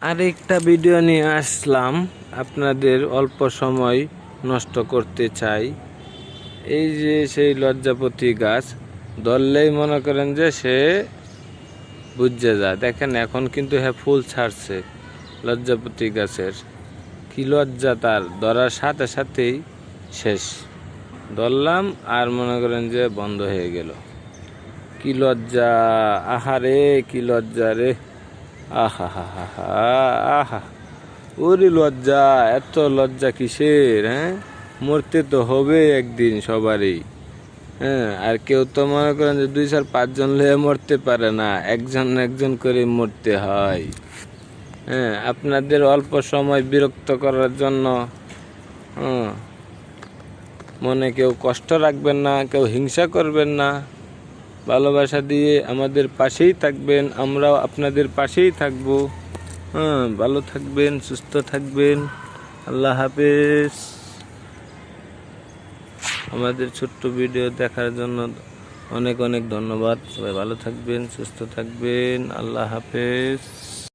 আরেকটা ভিডিও নিয়ে আসলাম, আপনাদের অল্প সময় নষ্ট করতে চাই। এই যে সেই লজ্জাপতি গাছ, ধরলেই মনে করেন যে সে বুঝে যায়। দেখেন এখন কিন্তু হ্যাঁ ফুল ছাড়ছে লজ্জাপতি গাছের। কি লজ্জা তার, ধরার সাথে সাথেই শেষ। ধরলাম আর মনে করেন যে বন্ধ হয়ে গেল। কি লজ্জা, আহারে কি লজ্জা রে, আহা হা হা হা, আহা ওরে লজ্জা, এত লজ্জা কিসের? হ্যাঁ, মরতে তো হবে একদিন সবারই। হ্যাঁ, আর কেউ তো মনে করেন যে 2-4-5 জন লয়ে মরতে পারে না, একজন একজন করে মরতে হয়। হ্যাঁ, আপনাদের অল্প সময় বিরক্ত করার জন্য মনে কেউ কষ্ট রাখবেন না, কেউ হিংসা করবেন না। ভালোবাসা দিয়ে আমাদের পাশেই থাকবেন, আমরাও আপনাদের পাশেই থাকবো। ভালো থাকবেন, সুস্থ থাকবেন। আল্লাহ হাফেজ। আমাদের ছোট্ট ভিডিও দেখার জন্য অনেক অনেক ধন্যবাদ। সবাই ভালো থাকবেন, সুস্থ থাকবেন। আল্লাহ হাফেজ।